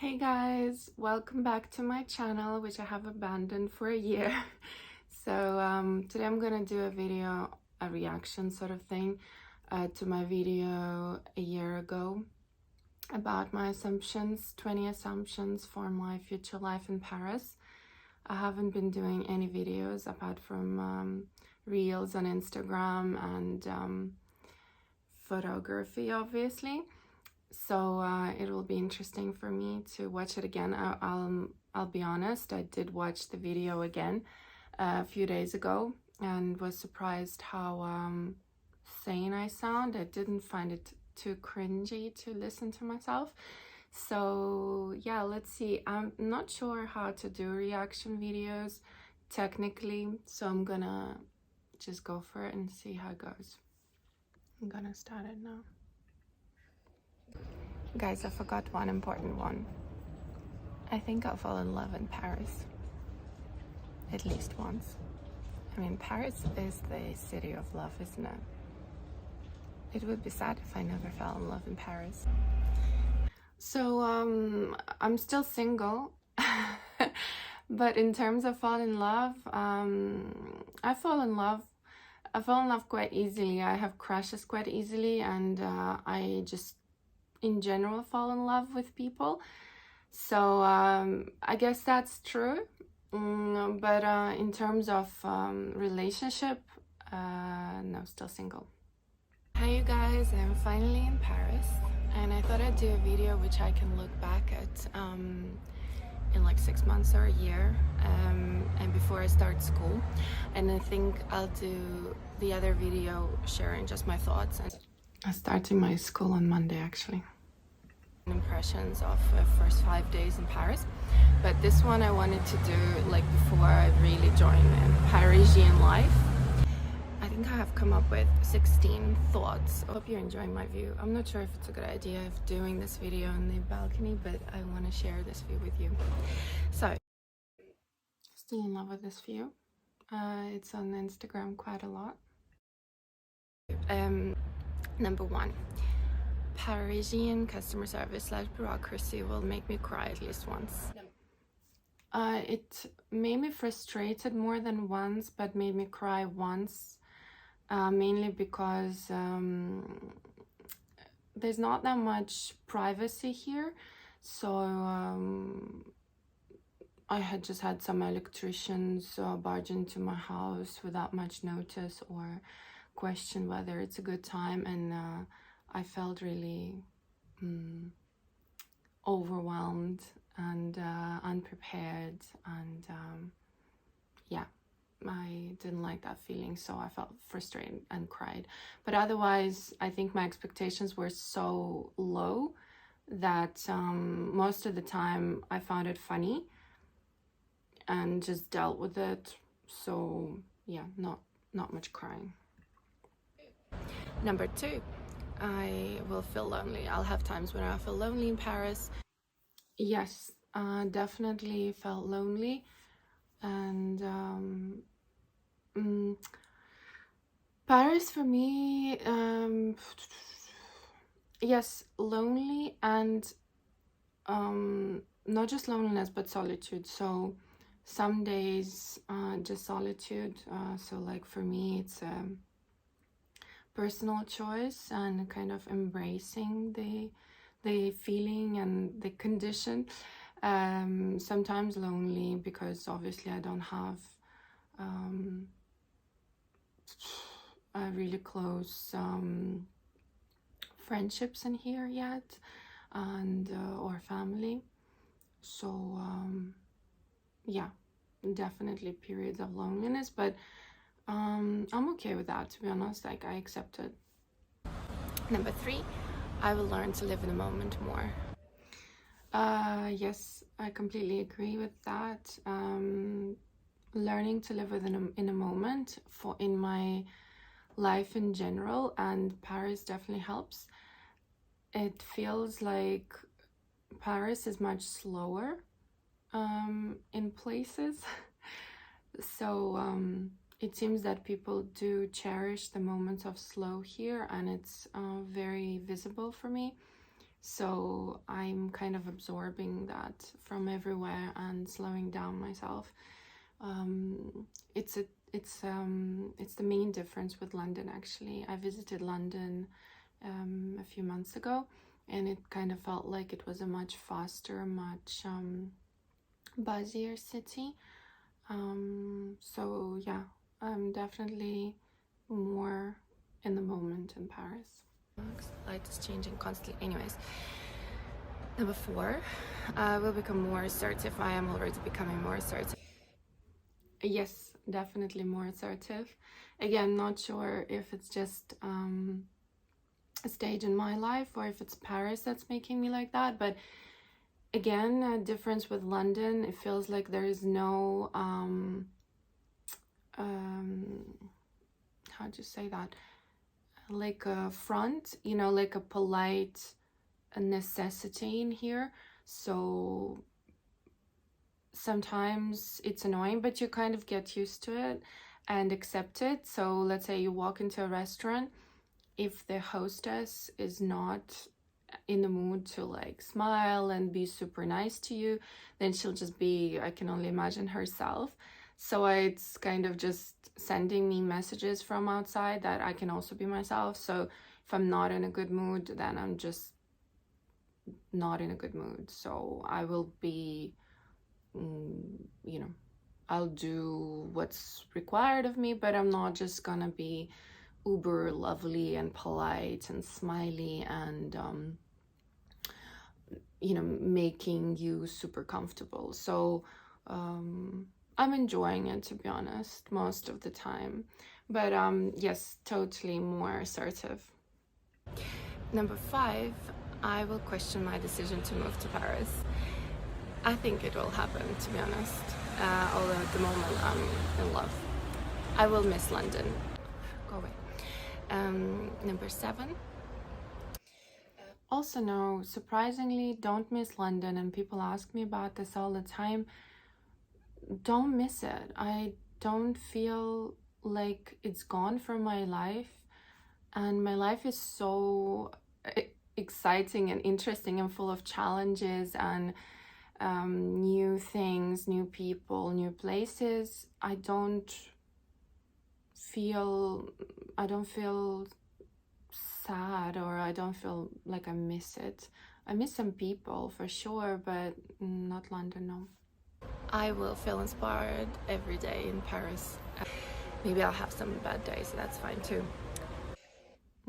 Hey guys, welcome back to my channel, which I have abandoned for a year. So today I'm gonna do a video, a reaction sort of thing to my video a year ago about my assumptions, 20 assumptions for my future life in Paris. I haven't been doing any videos apart from reels on Instagram and photography, obviously. So it will be interesting for me to watch it again. I'll be honest, I did watch the video again a few days ago and was surprised how sane I sound. I didn't find it too cringy to listen to myself. So yeah, let's see. I'm not sure how to do reaction videos technically, so I'm gonna just go for it and see how it goes. I'm gonna start it now. Guys, I forgot one important one. I think I'll fall in love in Paris. At least once. I mean, Paris is the city of love, isn't it? It would be sad if I never fell in love in Paris. So, I'm still single. But in terms of fall in love, I fall in love quite easily. I have crushes quite easily, and I just in general fall in love with people. So I guess that's true. But in terms of relationship, no, still single. Hi you guys, I'm finally in Paris and I thought I'd do a video which I can look back at in like 6 months or a year, and before I start school. And I think I'll do the other video sharing just my thoughts. And I'm starting my school on Monday actually. Impressions of the first 5 days in Paris, but this one I wanted to do like before I really join Parisian life. I think I have come up with 16 thoughts. I hope you're enjoying my view. I'm not sure if it's a good idea of doing this video on the balcony, but I want to share this view with you. So, still in love with this view. It's on Instagram quite a lot. Number one. Parisian customer service / bureaucracy will make me cry at least once. It made me frustrated more than once, but made me cry once, mainly because there's not that much privacy here. So I had just had some electricians barge into my house without much notice or question whether it's a good time, and I felt really overwhelmed and unprepared, and yeah, I didn't like that feeling, so I felt frustrated and cried. But otherwise, I think my expectations were so low that most of the time I found it funny and just dealt with it. So yeah, not much crying. Number two. I will feel lonely. I'll have times when I feel lonely in Paris. Yes, definitely felt lonely. And Paris for me, yes, lonely, and not just loneliness but solitude. So some days just solitude. So like for me it's personal choice and kind of embracing the feeling and the condition. Sometimes lonely because obviously I don't have a really close friendships in here yet, and or family. So yeah, definitely periods of loneliness, but I'm okay with that, to be honest. Like, I accept it. Number three, I will learn to live in the moment more. Yes, I completely agree with that. Learning to live in a moment in my life in general, and Paris definitely helps. It feels like Paris is much slower in places. So it seems that people do cherish the moments of slow here, and it's very visible for me. So I'm kind of absorbing that from everywhere and slowing down myself. It's the main difference with London, actually. I visited London a few months ago, and it kind of felt like it was a much faster, much buzzier city. So yeah, I'm definitely more in the moment in Paris. Light is changing constantly. Anyways, number 4, I will become more assertive. I am already becoming more assertive. Yes, definitely more assertive. Again, not sure if it's just a stage in my life or if it's Paris that's making me like that, but again, a difference with London, it feels like there is no how'd you say that, like a front, you know, like a polite necessity in here. So sometimes it's annoying, but you kind of get used to it and accept it. So let's say you walk into a restaurant, if the hostess is not in the mood to like smile and be super nice to you, then she'll just be, I can only imagine, herself. So it's kind of just sending me messages from outside that I can also be myself. So if I'm not in a good mood, then I'm just not in a good mood. So I will be, you know, I'll do what's required of me, but I'm not just gonna be uber lovely and polite and smiley and you know, making you super comfortable. So I'm enjoying it, to be honest, most of the time. But yes, totally more assertive. Number 5, I will question my decision to move to Paris. I think it will happen, to be honest. Although at the moment I'm in love. I will miss London. Go away. Number 7. Also, no, surprisingly, don't miss London. And people ask me about this all the time. Don't miss it. I don't feel like it's gone from my life. And my life is so exciting and interesting and full of challenges and new things, new people, new places. I don't feel sad, or I don't feel like I miss it. I miss some people for sure, but not London, no. I will feel inspired every day in Paris. Maybe I'll have some bad days, so that's fine too.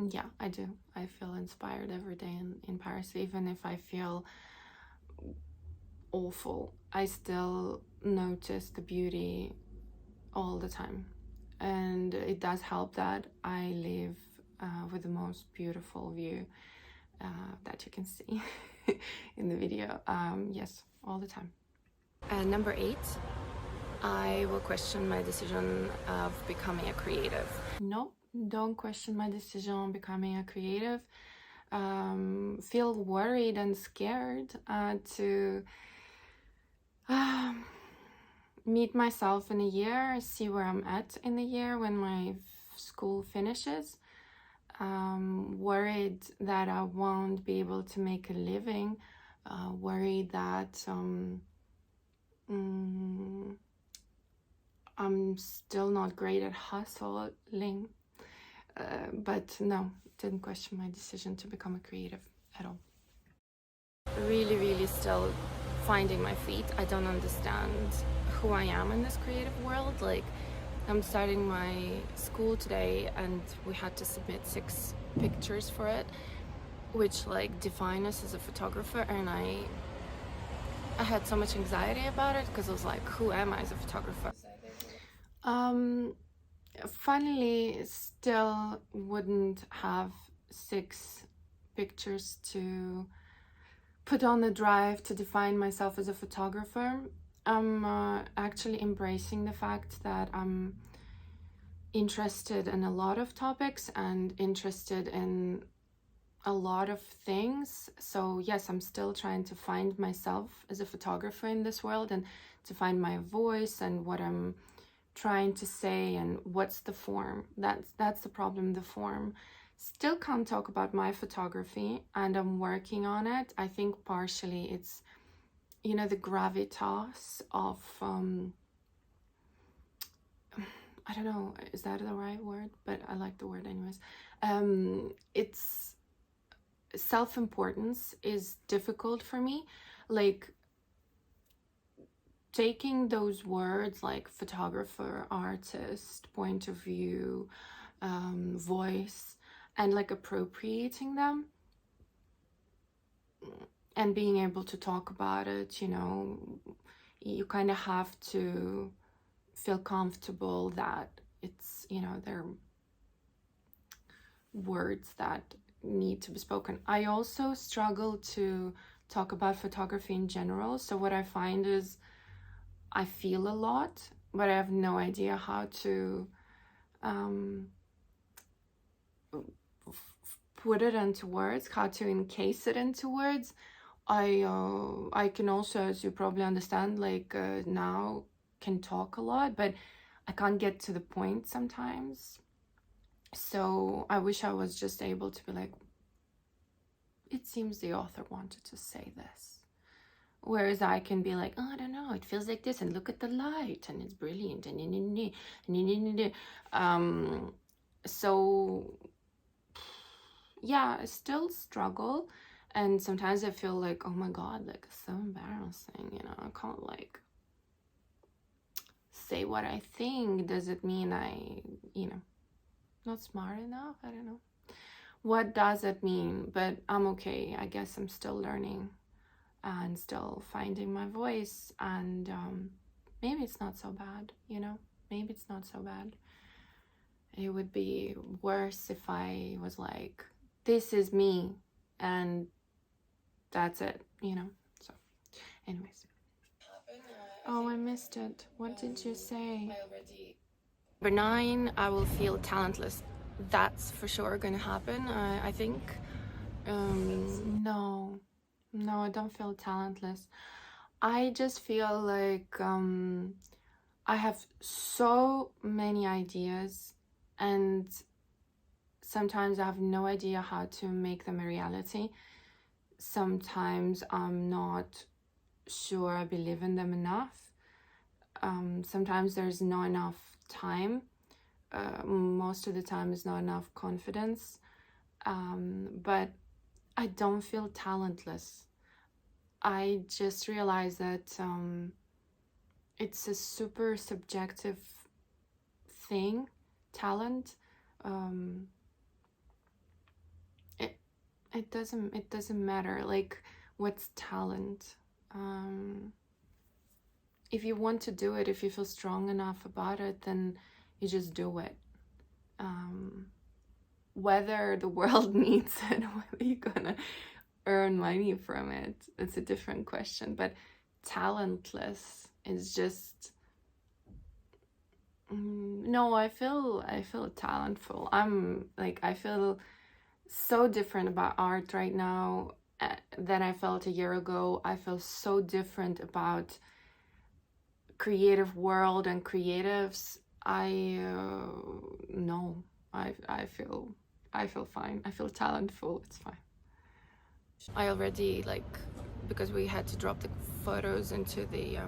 Yeah, I do. I feel inspired every day in Paris. Even if I feel awful, I still notice the beauty all the time. And it does help that I live with the most beautiful view that you can see in the video. Yes, all the time. Number 8, I will question my decision of becoming a creative. No, don't question my decision on becoming a creative. Feel worried and scared to meet myself in a year, see where I'm at in the year when my school finishes. Worried that I won't be able to make a living. Worried that I'm still not great at hustling. But no, didn't question my decision to become a creative at all. Really still finding my feet. I don't understand who I am in this creative world. Like, I'm starting my school today and we had to submit 6 pictures for it, which like define us as a photographer, and I had so much anxiety about it because I was like, who am I as a photographer? Finally, still wouldn't have 6 pictures to put on the drive to define myself as a photographer. I'm actually embracing the fact that I'm interested in a lot of topics and interested in a lot of things. So yes, I'm still trying to find myself as a photographer in this world and to find my voice and what I'm trying to say and what's the form. That's the problem, the form. Still can't talk about my photography, and I'm working on it. I think partially it's, you know, the gravitas of I don't know, is that the right word? But I like the word anyways. It's self-importance is difficult for me. Like, taking those words like photographer, artist, point of view, voice, and like appropriating them and being able to talk about it, you know, you kind of have to feel comfortable that it's, you know, they're words that need to be spoken. I also struggle to talk about photography in general. So what I find is I feel a lot, but I have no idea how to put it into words, how to encase it into words. I can also, as you probably understand, like now can talk a lot, but I can't get to the point sometimes. So I wish I was just able to be like, it seems the author wanted to say this. Whereas I can be like, oh, I don't know, it feels like this, and look at the light, and it's brilliant, and so yeah, I still struggle, and sometimes I feel like, oh my god, like it's so embarrassing, you know, I can't like say what I think. Does it mean I, you know, not smart enough? I don't know. What does it mean? But I'm okay. I guess I'm still learning and still finding my voice, and maybe it's not so bad, you know, maybe it's not so bad. It would be worse if I was like, this is me and that's it, you know. So anyways, oh, I missed it. What did you say? Number 9, I will feel talentless. That's for sure gonna happen. I think no, I don't feel talentless. I just feel like I have so many ideas, and sometimes I have no idea how to make them a reality. Sometimes I'm not sure I believe in them enough. Sometimes there's not enough time. Most of the time is not enough confidence. But I don't feel talentless. I just realized that it's a super subjective thing, talent. It doesn't matter like what's talent. If you want to do it, if you feel strong enough about it, then you just do it. Whether the world needs it, whether you're gonna earn money from it, it's a different question. But talentless is just no, I feel talentful. I feel so different about art right now than I felt a year ago. I feel so different about creative world and creatives. I feel fine. I feel talentful. It's fine. I already, like, because we had to drop the photos into the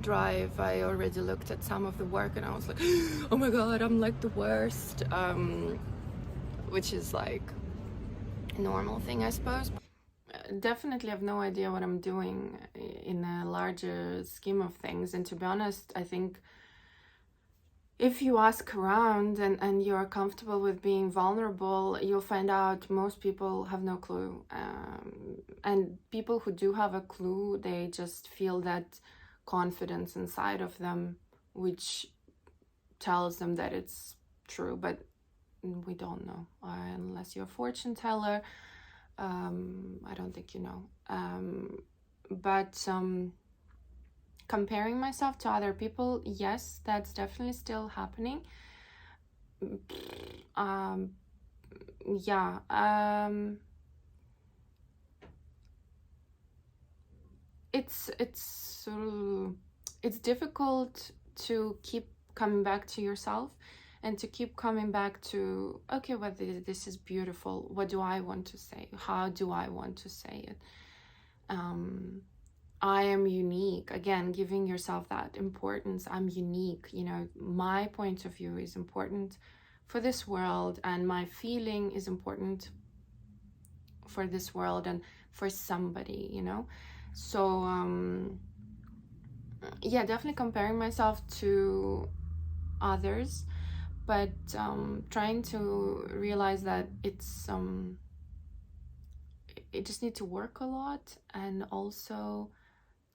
drive, I already looked at some of the work and I was like, oh my god, I'm like the worst, which is like a normal thing, I suppose. Definitely have no idea what I'm doing in a larger scheme of things, and to be honest, I think if you ask around and you're comfortable with being vulnerable, you'll find out most people have no clue. And people who do have a clue, they just feel that confidence inside of them, which tells them that it's true, but we don't know. Unless you're a fortune teller, I don't think you know. But comparing myself to other people, yes, that's definitely still happening. Yeah. It's difficult to keep coming back to yourself and to keep coming back to, okay, well, this is beautiful. What do I want to say? How do I want to say it? I am unique. Again, giving yourself that importance. I'm unique. You know, my point of view is important for this world, and my feeling is important for this world and for somebody, you know. So yeah, definitely comparing myself to others, but trying to realize that it just need to work a lot, and also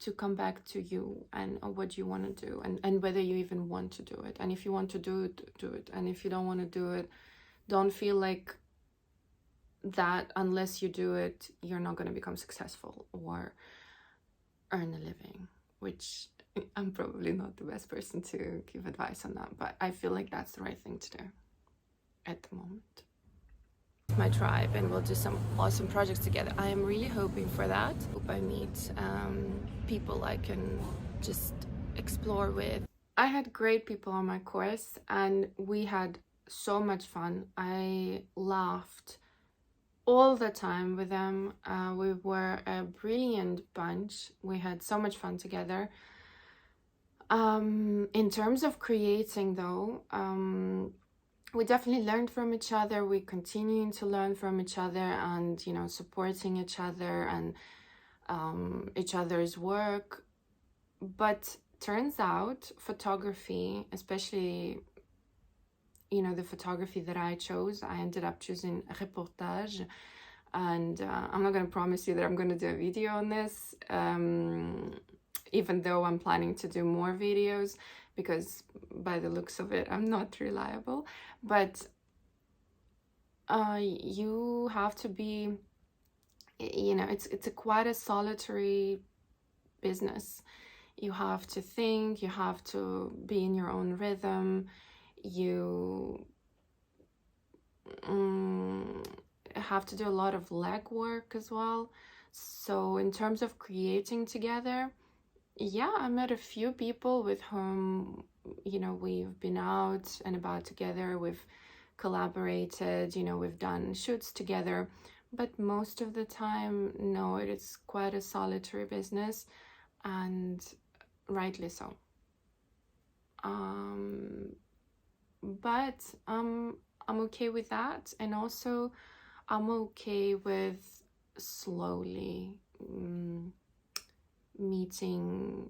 to come back to you and what you want to do, and whether you even want to do it. And if you want to do it, do it. And if you don't want to do it, don't feel like that unless you do it, you're not going to become successful or earn a living, which I'm probably not the best person to give advice on that, but I feel like that's the right thing to do at the moment. My tribe, and we'll do some awesome projects together. I am really hoping for that. Hope I meet people I can just explore with. I had great people on my course, and we had so much fun. I laughed all the time with them. We were a brilliant bunch. We had so much fun together. In terms of creating though, we definitely learned from each other. We continuing to learn from each other, and, you know, supporting each other and each other's work. But turns out photography, especially, you know, the photography that I chose, I ended up choosing reportage. And I'm not going to promise you that I'm going to do a video on this, even though I'm planning to do more videos, because by the looks of it, I'm not reliable. But you have to be, you know, it's quite a solitary business. You have to think, you have to be in your own rhythm, you have to do a lot of legwork as well. So in terms of creating together, yeah, I met a few people with whom, you know, we've been out and about together, we've collaborated, you know, we've done shoots together, but most of the time, no, it is quite a solitary business, and rightly so. But I'm okay with that, and also I'm okay with slowly meeting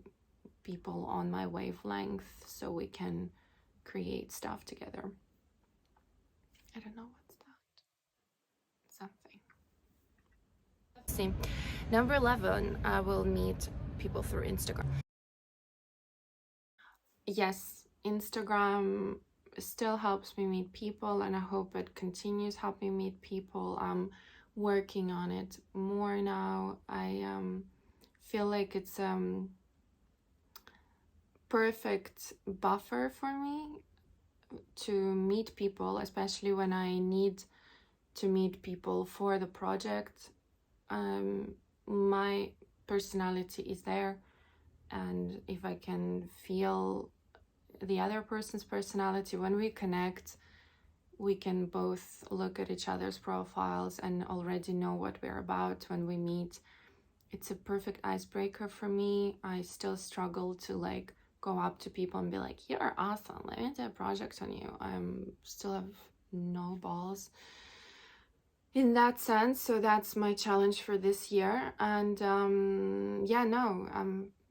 people on my wavelength so we can create stuff together. I don't know what's that. Something. See, number 11, I will meet people through Instagram. Yes, Instagram still helps me meet people, and I hope it continues helping me meet people. I'm working on it more now. I feel like it's perfect buffer for me to meet people, especially when I need to meet people for the project. My personality is there, and if I can feel the other person's personality, when we connect, we can both look at each other's profiles and already know what we're about when we meet. It's a perfect icebreaker for me. I still struggle to like go up to people and be like, you're awesome, let me do a project on you. I still have no balls in that sense, so that's my challenge for this year. And yeah, no,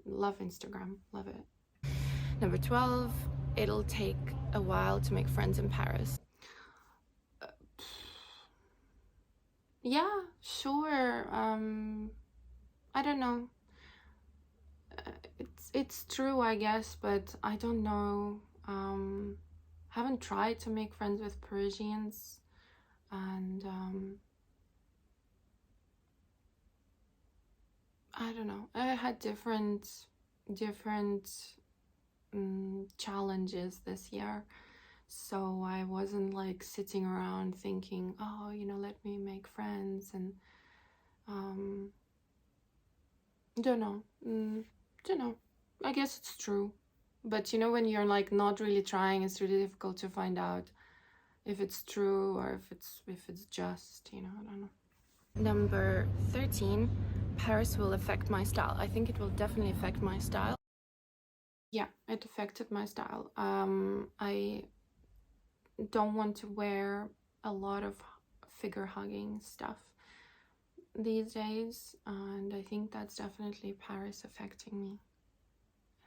love Instagram, love it. Number 12, it'll take a while to make friends in Paris. Yeah, sure. I don't know. It's true, I guess, but I don't know. Haven't tried to make friends with Parisians, and I don't know. I had different challenges this year, so I wasn't like sitting around thinking, oh, you know, let me make friends, and don't know. I guess it's true. But you know, when you're like not really trying, it's really difficult to find out if it's true or if it's just, you know, I don't know. Number 13, Paris will affect my style. I think it will definitely affect my style. Yeah, it affected my style. I don't want to wear a lot of figure hugging stuff these days, and I think that's definitely Paris affecting me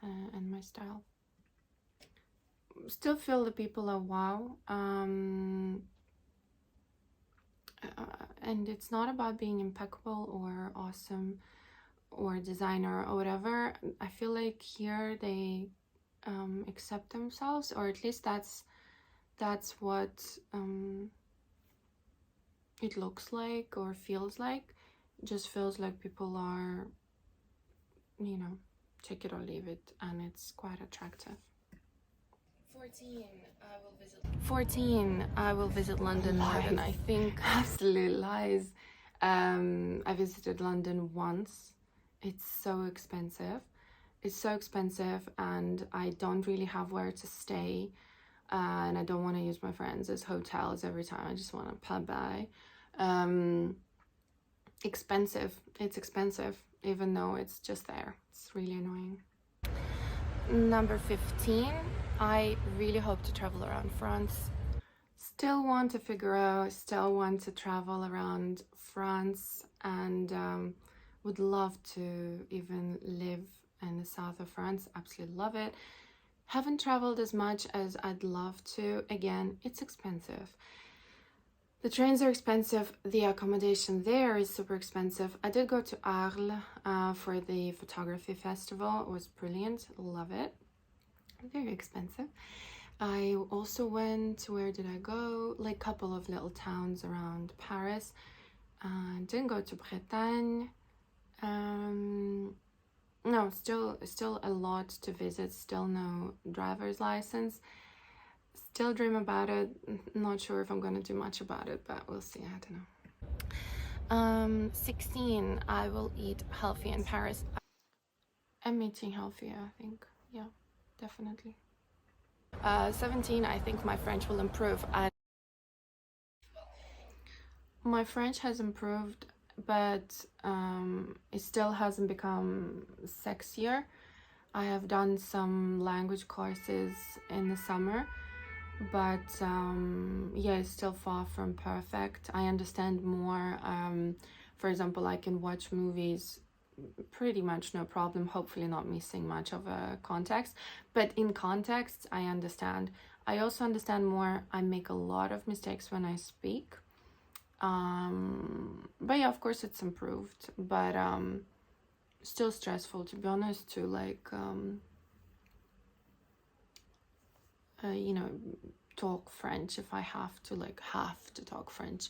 and my style. Still feel the people are wow, and it's not about being impeccable or awesome or designer or whatever. I feel like here they accept themselves, or at least that's what it looks like or feels like. It just feels like people are, you know, take it or leave it, and it's quite attractive. 14, I will visit London more than I think. Absolute lies. I visited London once. It's so expensive. It's so expensive, and I don't really have where to stay. And I don't want to use my friends as hotels every time. I just want to pub by. Expensive. It's expensive, even though it's just there. It's really annoying. Number 15, I really hope to travel around France. Still want to figure out, still want to travel around France, and would love to even live in the south of France. Absolutely love it. Haven't traveled as much as I'd love to. Again, it's expensive. The trains are expensive. The accommodation there is super expensive. I did go to Arles for the photography festival. It was brilliant. Love it. Very expensive. I also went, where did I go? Like a couple of little towns around Paris. Didn't go to Bretagne. No, still a lot to visit. Still no driver's license. Still dream about it. Not sure if I'm gonna do much about it, but we'll see. I don't know. 16, I will eat healthy in Paris. I'm eating healthier, I think. Yeah, definitely. 17, I think my French will improve. My French has improved, but it still hasn't become sexier. I have done some language courses in the summer, but yeah, it's still far from perfect. I understand more. For example, I can watch movies pretty much no problem, hopefully not missing much of a context, but in context I understand. I also understand more. I make a lot of mistakes when I speak, but yeah, of course it's improved, but still stressful, to be honest, to like you know, talk French. If I have to talk French,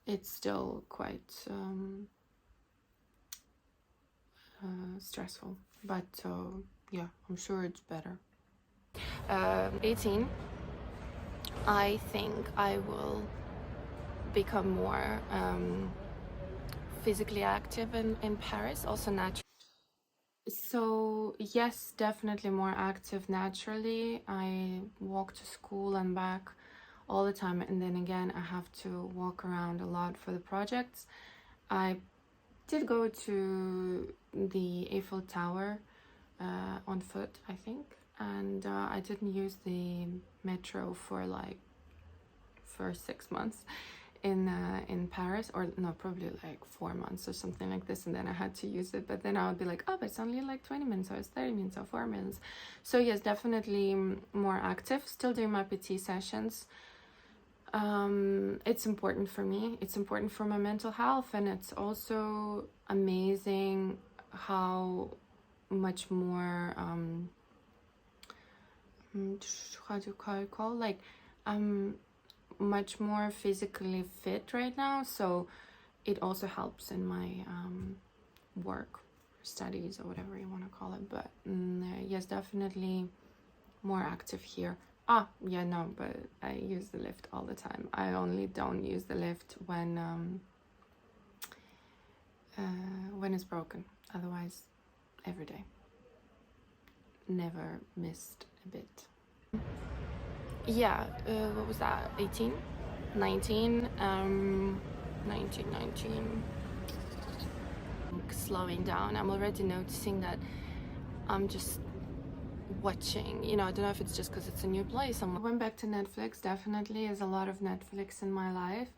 it's still quite stressful, but yeah, I'm sure it's better. 18, I think I will become more physically active in Paris, also naturally. So yes, definitely more active naturally. I walk to school and back all the time, and then again I have to walk around a lot for the projects. I did go to the Eiffel Tower on foot, I think, and I didn't use the metro for 6 months in Paris, or no, probably like 4 months or something like this, and then I had to use it. But then I would be like, oh, but it's only like 20 minutes, or it's 30 minutes, or 4 minutes. So yes, definitely more active. Still doing my PT sessions. It's important for me. It's important for my mental health, and it's also amazing how much more how do you call, like much more physically fit right now, so it also helps in my work, studies, or whatever you want to call it. But yes, definitely more active here. Yeah, no, but I use the lift all the time. I only don't use the lift when it's broken. Otherwise, every day. never missed a bit. Yeah, what was that, 18? 19? 19. Slowing down. I'm already noticing that I'm just watching, I don't know if it's just because it's a new place. I went back to Netflix. Definitely is a lot of Netflix in my life,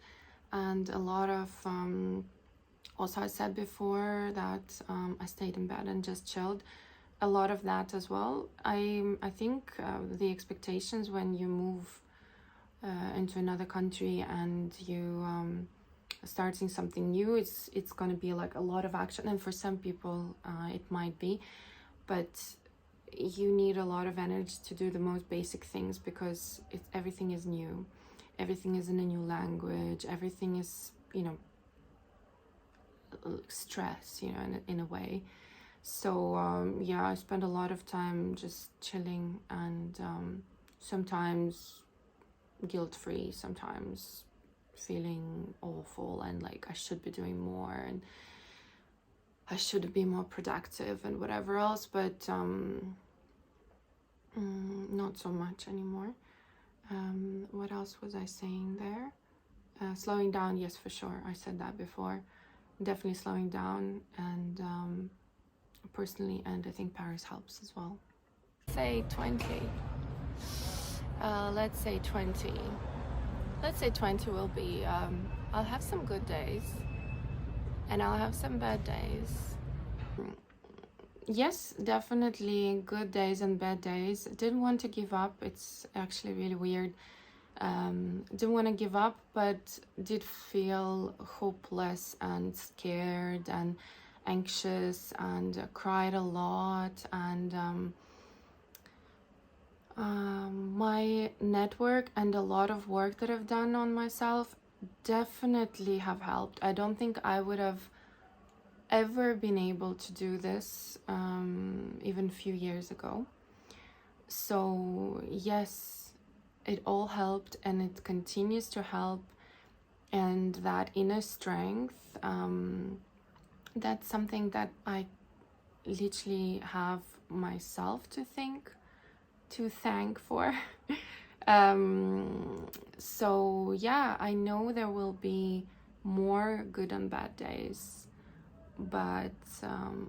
and a lot of also, I said before that I stayed in bed and just chilled. A lot of that as well. I think the expectations when you move into another country and you starting something new, it's going to be like a lot of action, and for some people it might be, but you need a lot of energy to do the most basic things, because everything is new, everything is in a new language, everything is, stress, in a way. So yeah, I spend a lot of time just chilling, and sometimes guilt-free, sometimes feeling awful and like I should be doing more and I should be more productive and whatever else, but not so much anymore. What else was I saying there? Slowing down, yes, for sure. I said that before. Definitely slowing down, and personally, and I think Paris helps as well. Say 20. Let's say 20. Let's say 20 will be, I'll have some good days and I'll have some bad days. Yes, definitely good days and bad days. Didn't want to give up. It's actually really weird. Didn't want to give up, but did feel hopeless and scared and anxious, and cried a lot, and my network and a lot of work that I've done on myself definitely have helped. I don't think I would have ever been able to do this even a few years ago. So yes, it all helped, and it continues to help, and that inner strength, that's something that I literally have myself to thank for. So yeah, I know there will be more good and bad days, but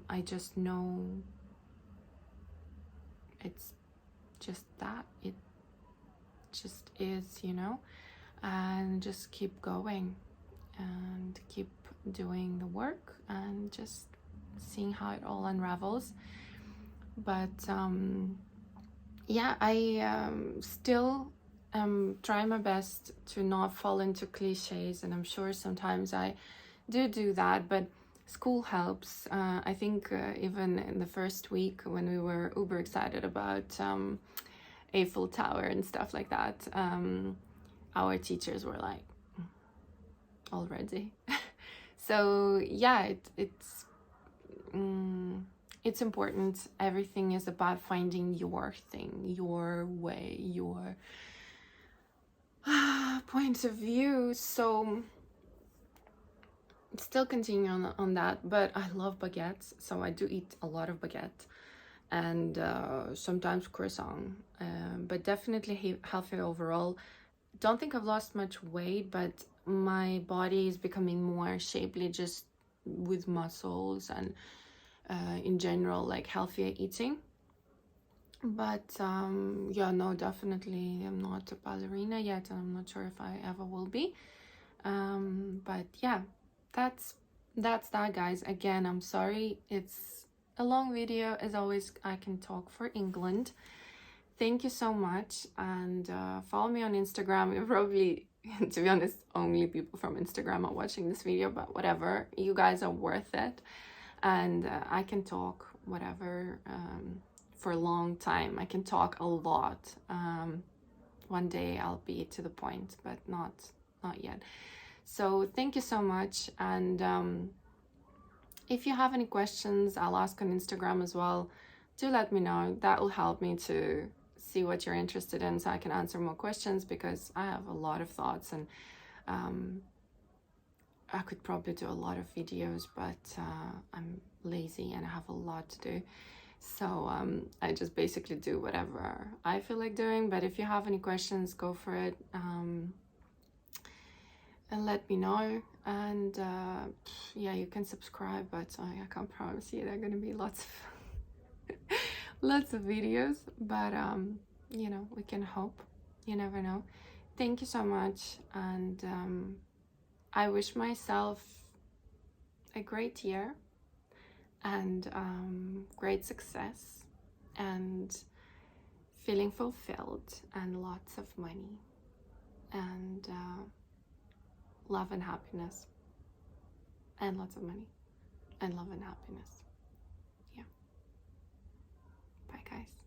I just know it's just that it just is, and just keep going and keep doing the work and just seeing how it all unravels. But yeah, I still try my best to not fall into cliches, and I'm sure sometimes I do that, but school helps. I think even in the first week when we were uber excited about Eiffel Tower and stuff like that, our teachers were like, already. So yeah, it's important. Everything is about finding your thing, your way, your point of view. So still continuing on that, but I love baguettes, so I do eat a lot of baguette, and sometimes croissant, but definitely healthier overall. Don't think I've lost much weight, but my body is becoming more shapely, just with muscles and in general, like healthier eating. But yeah, no, definitely I'm not a ballerina yet, and I'm not sure if I ever will be. But yeah, that's that, guys. Again, I'm sorry it's a long video. As always, I can talk for England. Thank you so much, and follow me on Instagram. You're probably, to be honest, only people from Instagram are watching this video, but whatever, you guys are worth it, and I can talk whatever for a long time. I can talk a lot. One day I'll be to the point, but not yet. So thank you so much, and if you have any questions, I'll ask on Instagram as well. Do let me know. That will help me to see what you're interested in, so I can answer more questions, because I have a lot of thoughts, and I could probably do a lot of videos, but I'm lazy and I have a lot to do. So I just basically do whatever I feel like doing. But if you have any questions, go for it, and let me know. And yeah, you can subscribe, but I can't promise you there are gonna be lots of lots of videos. But you know, we can hope. You never know. Thank you so much, and I wish myself a great year and great success and feeling fulfilled and lots of money and love and happiness and lots of money and love and happiness. Yeah. Bye, guys.